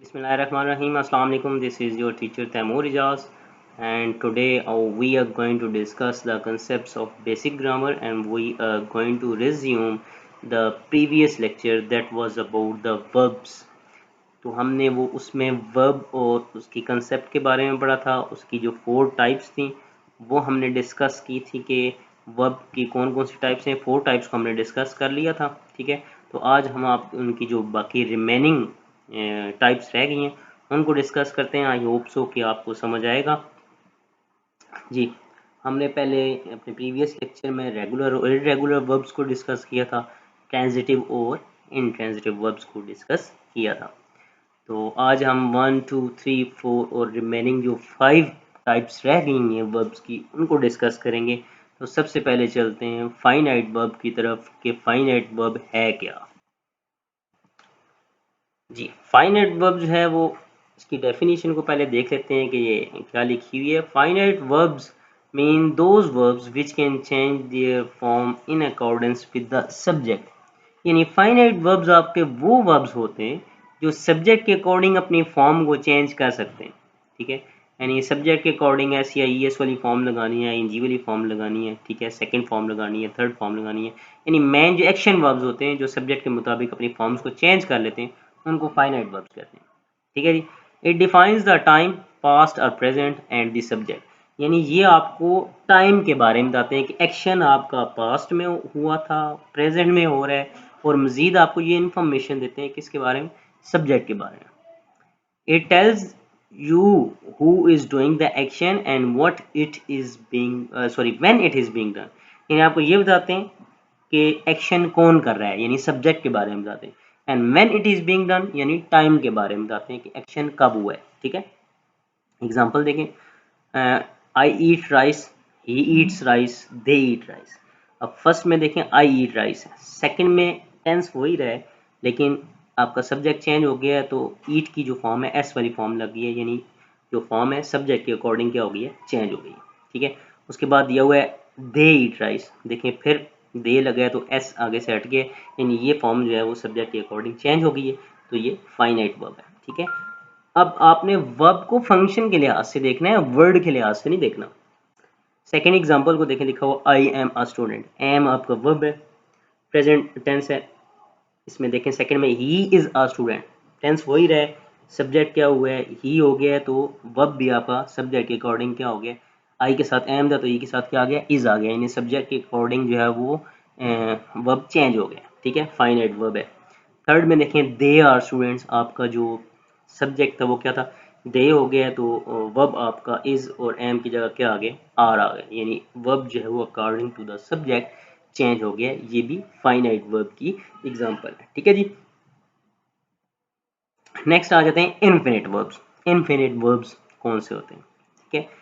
Bismillahirrahmanirrahim. Assalamu alaikum. This is your teacher Taimur Ijaz, and today we are going to discuss the concepts of basic grammar, and we are going to resume the previous lecture that was about the verbs. तो हमने वो उसमें verb और उसकी concept के बारे में पढ़ा था, उसकी जो 4 टाइप्स थी वो हमने डिस्कस की थी कि वर्ब की कौन कौन सी टाइप्स हैं। 4 टाइप्स को हमने डिस्कस कर लिया था, ठीक है। तो आज हम आप उनकी जो बाकी रिमेनिंग टाइप्स रह गई हैं उनको डिस्कस करते हैं। आई होप सो कि आपको समझ आएगा। जी, हमने पहले अपने प्रीवियस लेक्चर में रेगुलर और इरेगुलर वर्ब्स को डिस्कस किया था, ट्रांजिटिव और इनट्रांजिटिव वर्ब्स को डिस्कस किया था। तो आज हम 1, 2, 3, 4 और रिमेनिंग जो 5 टाइप्स रह गई हैं वर्ब्स की उनको डिस्कस करेंगे। तो सबसे पहले चलते हैं फाइनाइट वर्ब की तरफ कि फाइनाइट वर्ब है क्या। जी, फाइनाइट वर्ब जो है वो इसकी डेफिनेशन को पहले देख लेते हैं कि ये क्या लिखी हुई है। Finite verbs mean those verbs which can change their form in accordance with the subject. यानी फाइनाइट वर्ब्स आपके वो वर्ब्स होते हैं जो सब्जेक्ट के अकॉर्डिंग अपनी फॉर्म को चेंज कर सकते हैं, ठीक है। यानी सब्जेक्ट के अकॉर्डिंग एस या ई एस वाली फॉर्म लगानी है, एन जी वाली फॉर्म लगानी है, ठीक है, सेकंड फॉर्म लगानी है, थर्ड फॉर्म लगानी है। यानी मेन जो एक्शन वर्ब्स होते हैं जो सब्जेक्ट के मुताबिक अपनी फॉर्म्स को चेंज कर लेते हैं उनको फाइनाइट वर्ब्स कहते हैं, ठीक है जी। It defines the time past और प्रेजेंट एंड द सब्जेक्ट। यानी ये आपको टाइम के बारे में बताते हैं कि एक्शन आपका पास्ट में हुआ था, प्रेजेंट में हो रहा है, और मज़ीद आपको ये इन्फॉर्मेशन देते हैं किसके बारे में, सब्जेक्ट के बारे में। It tells you who is doing the action and what it is being sorry when it is being done. यानी आपको ये बताते हैं कि एक्शन कौन कर रहा है, यानी सब्जेक्ट के बारे में बताते हैं। And when it is being done यानी टाइम के बारे में बताते हैं कि एक्शन कब हुआ है, ठीक है। एग्जांपल देखें, I eat rice, he eats rice, they eat rice. अब फर्स्ट में देखें आई ईट राइस है, सेकंड में टेंस वही रहा है लेकिन आपका सब्जेक्ट चेंज हो गया है, तो ईट की जो फॉर्म है एस वाली फॉर्म लग गई है, यानी जो फॉर्म है सब्जेक्ट के अकॉर्डिंग क्या हो गई है, चेंज हो गई है, ठीक है। उसके बाद दिया हुआ है दे ईट राइस, देखें फिर दे लगा है तो एस आगे से हट गया, यानी ये फॉर्म जो है वो सब्जेक्ट के अकॉर्डिंग चेंज हो गई है, तो ये फाइनाइट वर्ब है, ठीक है। अब आपने वर्ब को फंक्शन के लिहाज से देखना है, वर्ड के लिहाज से नहीं देखना। सेकेंड एग्जाम्पल को देखें, लिखा हुआ I am a student, am आपका वर्ब है, प्रेजेंट टेंस है। इसमें देखें सेकंड में ही इज अ स्टूडेंट, टेंस वही रहे, सब्जेक्ट क्या हुआ है, ही हो गया है, तो वर्ब भी आपका सब्जेक्ट के अकॉर्डिंग क्या हो गया, आई के साथ एम था तो ई के साथ क्या आ गया, इज आ गया, यानी सब्जेक्ट के अकॉर्डिंग जो है वो वर्ब चेंज हो गया, ठीक है, फाइनाइट वर्ब है। थर्ड में देखें दे आर स्टूडेंट्स, आपका जो सब्जेक्ट था वो क्या था, दे हो गया, तो वर्ब आपका इज और एम की जगह क्या आ गया, आर आ गया, यानी वर्ब जो है वो according to the subject change हो गया। ये भी फाइनाइट वर्ब की एग्जांपल है, ठीक है जी। नेक्स्ट आ जाते हैं इनफिनिट वर्ब्स। इनफिनिट वर्ब्स कौन से होते हैं, ठीक है।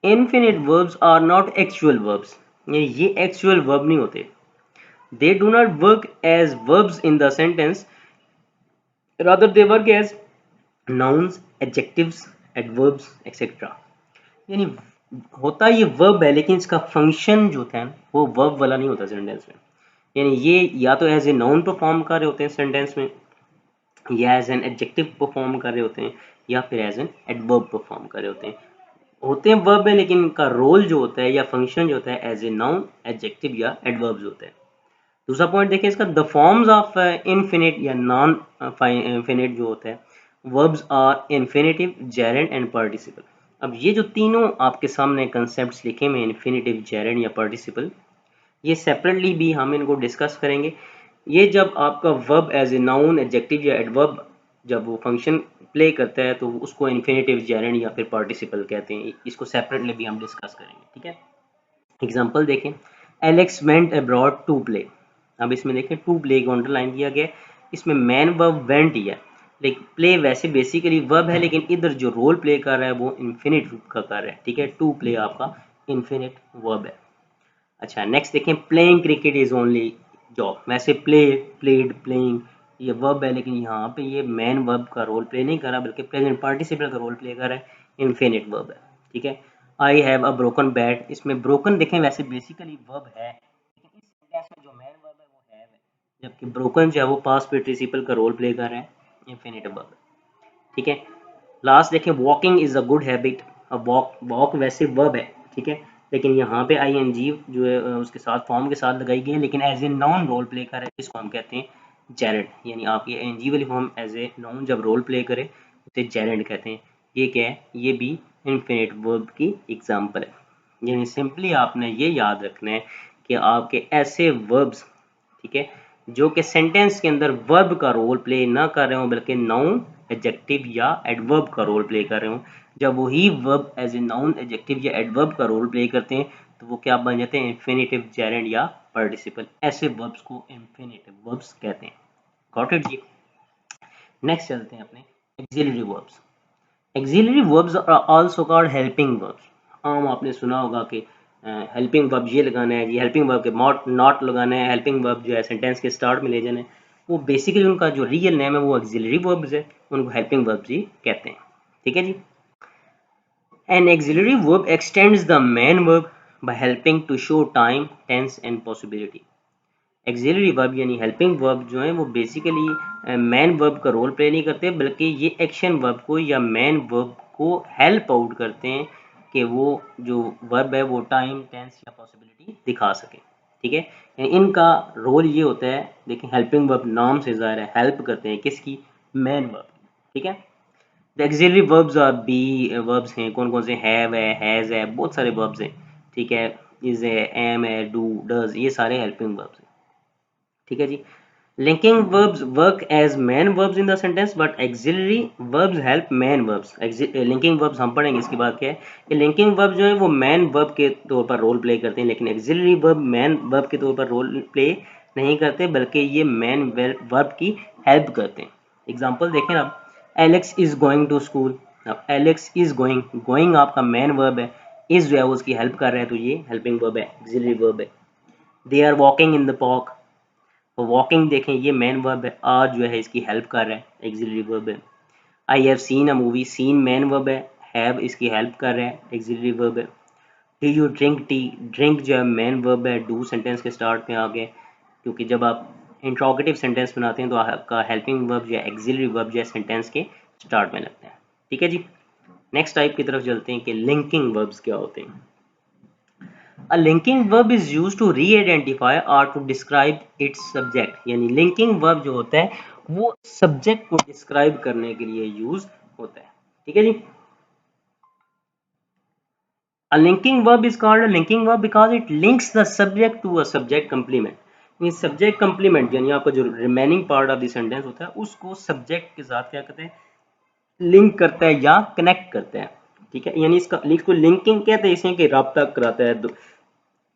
Infinite verbs are not actual verbs, ये एक्चुअल वर्ब नहीं होते। They do not work as verbs in the sentence, rather they work as nouns, adjectives, adverbs etcetera. यानी होता ये वर्ब है लेकिन इसका फंक्शन जो था वो वर्ब वाला नहीं होता सेंटेंस में। यानी ये या तो एज ए नाउन परफॉर्म कर रहे होते हैं सेंटेंस में, या एज एन एडजेक्टिव परफॉर्म कर रहे होते हैं, या फिर एज एन एडवर्ब परफॉर्म कर रहे होते हैं वर्ब है, लेकिन इनका रोल जो होता है या फंक्शन जो होता है एज ए नाउन, एडजेक्टिव या एडवर्ब्स होता है। दूसरा पॉइंट देखिए इसका, द फॉर्म्स ऑफ इनफिनिट या नॉन इनफिनिट जो होता है, verbs are infinitive, gerund and participle. अब ये जो तीनों आपके सामने कंसेप्ट लिखे हुए हैं, इन्फिनेटिव, जेरेंड या पार्टिसिपल, ये सेपरेटली भी हम इनको डिस्कस करेंगे। ये जब आपका verb as a noun, adjective या एडवर्ब जब वो फंक्शन प्ले करता है तो उसको इन्फिनेटिव, जेरेंड या फिर पार्टिसिपल कहते हैं। इसको सेपरेटली भी हम डिस्कस करेंगे, ठीक है। एग्जाम्पल देखें, Alex went abroad to play. अब इसमें देखें टू प्ले को अंडरलाइन किया गया, इसमें मैन वर्ब वेंट ही है, लेकिन प्ले वैसे बेसिकली वर्ब है, लेकिन इधर जो रोल प्ले कर रहा है वो इन्फिनिट का कर रहा है, ठीक है। टू प्ले आपका इन्फिनिट वर्ब है। अच्छा नेक्स्ट देखें, playing cricket is only job. वैसे प्ले, प्लेड, प्लेइंग ये वर्ब है, लेकिन यहाँ पे ये मेन वर्ब का रोल प्ले नहीं कर रहा बल्कि प्रेजेंट पार्टिसिपल का रोल प्ले कर रहा है, इन्फिनिट वर्ब है, ठीक है। I have a broken bat, इसमें ब्रोकन देखें वैसे बेसिकली वर्ब है, लेकिन इस सेंटेंस में जो मेन वर्ब है वो हैव है, जबकि ब्रोकन जो है वो पास्ट पार्टिसिपल का रोल प्ले कर रहा है, इन्फिनिट वर्ब है। ठीक है। लास्ट देखें, walking is a good habit. अब वॉक वॉक वैसे वर्ब है, ठीक है, लेकिन यहाँ पे आई एन जी जो है उसके साथ फॉर्म के साथ लगाई गई है, लेकिन as a noun role play कर रहा है, जिसको हम कहते हैं जेरेंट। यानी आप ये एन जी वाली फॉर्म एज ए नाउन जब रोल प्ले करे उसे जेरेंट कहते हैं। ये क्या है, ये भी इन्फिनिट वर्ब की एग्जाम्पल है। यानी सिंपली आपने ये याद रखना है कि आपके ऐसे वर्ब्स, ठीक है, जो कि सेंटेंस के अंदर वर्ब का रोल प्ले ना कर रहे हो बल्कि नाउन, एडजेक्टिव या एडवर्ब का रोल प्ले कर रहे हो, जब वही verb as a noun, adjective या एडवर्ब का रोल प्ले करते हैं तो वो क्या बन जाते हैं, इंफिनिटिव, जेरेंट या पार्टिसिपल। ऐसे वर्ब्स को इंफिनिटिव वर्ब्स कहते हैं। गॉट इट जी। नेक्स्ट चलते हैं अपने auxiliary verbs. Auxiliary verbs are also called helping verbs. आम आपने सुना होगा कि हेल्पिंग वर्ब ये लगाना है, ये हेल्पिंग वर्ब के नॉट लगाना है, हेल्पिंग वर्ब जो है सेंटेंस के स्टार्ट में ले जाना है। वो बेसिकली उनका जो रियल नेम है वो एक्सिलरी वर्ब्स है, उनको हेल्पिंग वर्ब्स ही कहते हैं। ठीक है जी। An auxiliary verb extends the main verb by helping to show time, tense and possibility. Auxiliary verb यानी helping verb जो है वो बेसिकली main verb का रोल प्ले नहीं करते, बल्कि ये action verb को या main verb को help out करते हैं कि वो जो verb है वो time, tense या possibility दिखा सके। ठीक है, इनका रोल ये होता है, देखिए हेल्पिंग वर्ब नाम से ज़ाहिर है हेल्प करते हैं किसकी, मेन वर्ब। ठीक है। Auxiliary verbs are be verbs हैं, कौन कौन से, हैव है, हैज़ है, बहुत सारे वर्ब्स हैं। ठीक है, इज है, एम है, डू, डज, ये सारे हेल्पिंग वर्ब्स हैं। ठीक है जी। Linking verbs work as main verbs in the sentence but auxiliary verbs help main verbs. Linking verbs हम पढ़ेंगे, इसकी बात क्या है कि लिंकिंग वर्ब जो है वो मेन वर्ब के तौर पर रोल प्ले करते हैं, लेकिन एक्सिलरी वर्ब मेन वर्ब के तौर पर रोल प्ले नहीं करते, बल्कि ये मेन वर्ब की हेल्प करते हैं। एग्जाम्पल देखें आप, Alex is going to school. अब एलेक्स इज गोइंग, गोइंग आपका मेन वर्ब है, इज जो है वो उसकी हेल्प कर रहा है, तो ये हेल्पिंग वर्ब है, एक्सिलरी वर्ब है। They are walking in the park, तो वॉकिंग देखें ये मेन वर्ब है, आर जो है इसकी हेल्प कर रहा है, एक्सिलरी वर्ब है। I have seen a movie, seen main verb है, हैव इसकी हेल्प कर रहा है, एक्सिलरी वर्ब है। Do you drink tea, drink जो है मेन वर्ब है, डू सेंटेंस के स्टार्ट में आ गए, क्योंकि जब आप इंट्रोगेटिव सेंटेंस बनाते हैं तो आपका हेल्पिंग वर्ब जो है, एक्सिलरी वर्ब जो है सेंटेंस के स्टार्ट में लगता है। ठीक है जी। नेक्स्ट टाइप की तरफ चलते हैं कि लिंकिंग वर्ब्स क्या होते हैं। A linking verb is used to re-identify or to describe its subject। यानी linking verb जो होता है वो subject को describe करने के लिए use होता है। ठीक है जी। A linking verb is called a linking verb because it links the subject to a subject complement। ये subject complement यानी आपका जो remaining part of the sentence होता है उसको subject के साथ क्या कहते हैं, लिंक करता है या कनेक्ट करता है। ठीक है, यानी इसको लिंकिंग कहते हैं, इसमें कि राब्ता कराता है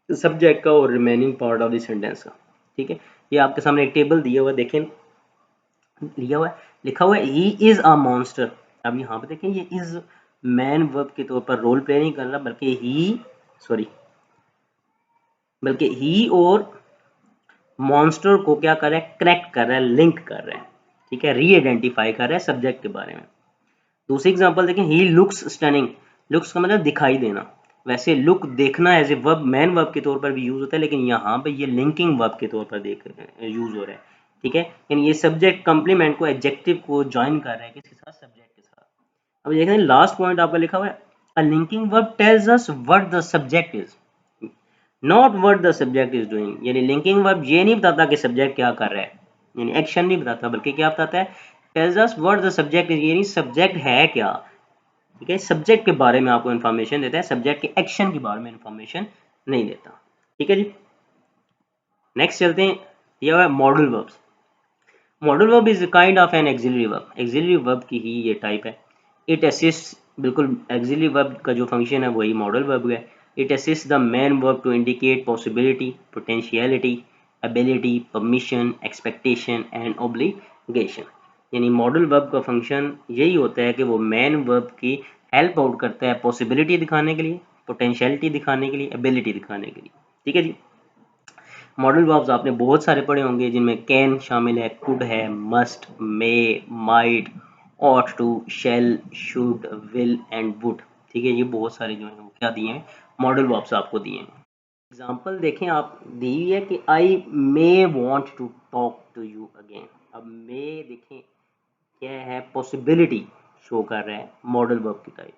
सब्जेक्ट का और remaining part of the sentence का। ठीक है, ये आपके सामने एक टेबल दिया हुआ है, देखें लिया हुआ है, लिखा हुआ है ही इज अ मॉन्स्टर। अब यहाँ पे देखें ये इज मैन वर्ब के तौर पर रोल प्ले नहीं कर रहा, बल्कि ही और मॉन्स्टर को क्या कर रहा है, कनेक्ट कर रहा है, लिंक कर रहा है। ठीक है, री आइडेंटिफाई कर रहा है सब्जेक्ट के बारे में। दूसरी एग्जांपल देखें, ही लुक्स स्टनिंग, लुक्स का मतलब दिखाई देना। वैसे लुक देखना as a verb, main verb के तौर पर भी यूज होता है, लेकिन यहाँ पे ये लिंकिंग वर्ब के तौर पर यूज हो रहा है। ठीक है, यानी ये सब्जेक्ट कंप्लीमेंट को, एडजेक्टिव को ज्वाइन कर रहा है किसके साथ, सब्जेक्ट के साथ। अब देखें लास्ट पॉइंट आपका लिखा हुआ है, अ linking verb tells us what the subject is, not what the subject is doing. यानी लिंकिंग वर्ब ये नहीं बताता कि सब्जेक्ट क्या कर रहा है, यानी एक्शन नहीं बताता, बल्कि क्या बताता है, tells us what the subject is, यानी सब्जेक्ट है क्या। ठीक है, सब्जेक्ट के बारे में आपको इन्फॉर्मेशन देता है, सब्जेक्ट के एक्शन के बारे में इन्फॉर्मेशन नहीं देता। ठीक है जी। नेक्स्ट चलते हैं, यह है modal verbs. Modal verb is kind of an auxiliary verb, auxiliary verb की ही ये टाइप है। इट असिस्ट, बिल्कुल एक्सिलरी वर्ब का जो फंक्शन है वही मॉडल वर्ब है। It assist the main verb to indicate possibility, potentiality, ability, permission, expectation and obligation. यानी मॉडल वर्ब का फंक्शन यही होता है कि वो मेन वर्ब की हेल्प आउट करता है पॉसिबिलिटी दिखाने के लिए, पोटेंशियलिटी दिखाने के लिए, एबिलिटी दिखाने के लिए। ठीक है जी। मॉडल वर्ब्स आपने बहुत सारे पढ़े होंगे, जिनमें कैन शामिल है, कुड है, must, may, might, ought to, shall, should, will and would. ठीक है, ये बहुत सारे जो हैं वो क्या दिए हैं, मॉडल वर्ब्स आपको दिए हैं। एग्जाम्पल देखें आप, दी हुई है कि I may want to talk to you again. अब मे देखें क्या है, पॉसिबिलिटी, शो कर रहा है मॉडल वर्ब की type.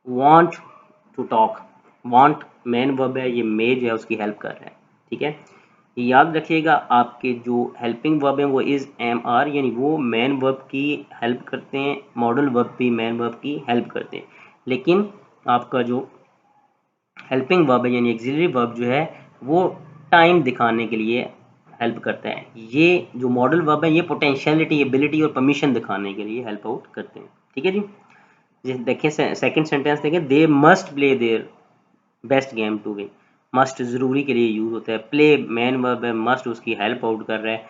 Want to talk, want main verb है, ये मे जो है उसकी हेल्प कर रहा है, ठीक है। याद रखिएगा आपके जो हेल्पिंग वर्ब हैं वो इज़ एम आर, यानी वो मेन वर्ब की हेल्प करते हैं, मॉडल वर्ब भी मेन वर्ब की हेल्प करते हैं, लेकिन आपका जो हेल्पिंग वर्ब है यानी एक्सिलरी वर्ब जो है वो टाइम दिखाने के लिए हेल्प करता है। ये जो मॉडल वर्ब है ये पोटेंशियलिटी, एबिलिटी और परमिशन दिखाने के लिए हेल्प आउट करते हैं, ठीक है जी। जैसे देखिए सेकंड सेंटेंस देखें, they must play their best game to win. Must ज़रूरी के लिए यूज़ होता है, प्ले मेन वर्ब है, मस्ट उसकी हेल्प आउट कर रहा है,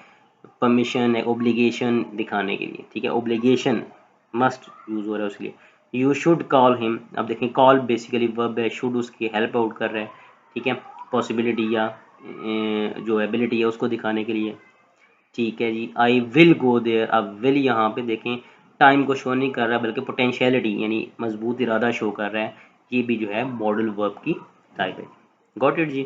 परमिशन है ओब्लिगेशन दिखाने के लिए, ठीक है, ओब्लिगेशन मस्ट यूज़ हो रहा है उसके लिए। यू शुड कॉल हिम, अब देखें कॉल बेसिकली वर्ब है, शुड उसकी हेल्प आउट कर रहा है, ठीक है, पॉसिबिलिटी या जो एबिलिटी है उसको दिखाने के लिए, ठीक है जी। आई विल गो देयर, अब विल यहाँ पे देखें टाइम को शो नहीं कर रहा बल्कि पोटेंशियलिटी यानी मजबूत इरादा शो कर रहा है, ये भी जो है मॉडल वर्ब की टाइप है। गॉट इट जी।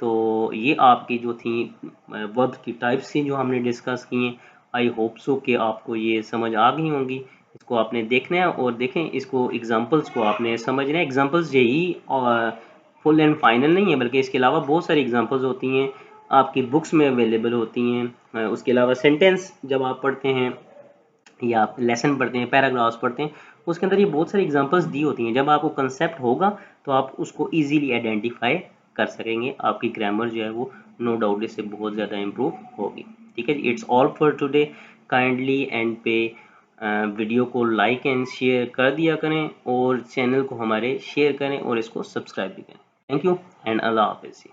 तो ये आपकी जो थी वर्ब की टाइप्स थी जो हमने डिस्कस की हैं। आई होप सो कि आपको ये समझ आ गई होंगी। इसको आपने देखना है और देखें इसको एग्जांपल्स को आपने समझना है। एग्जांपल्स यही और फुल एंड फाइनल नहीं है बल्कि इसके अलावा बहुत सारी एग्जांपल्स होती हैं, आपकी बुक्स में अवेलेबल होती हैं। उसके अलावा सेंटेंस जब आप पढ़ते हैं या आप लेसन पढ़ते हैं, पैराग्राफ्स पढ़ते हैं, उसके अंदर ये बहुत सारी एग्जांपल्स दी होती हैं। जब आपको कंसेप्ट होगा तो आप उसको इजीली आइडेंटिफाई कर सकेंगे, आपकी ग्रामर जो है वो नो डाउट इससे बहुत ज़्यादा इम्प्रूव होगी, ठीक है जी। It's all for today, kindly end पे वीडियो को लाइक एंड शेयर कर दिया करें और चैनल को हमारे शेयर करें और इसको सब्सक्राइब भी करें। थैंक यू एंड अल्लाह हाफिज़।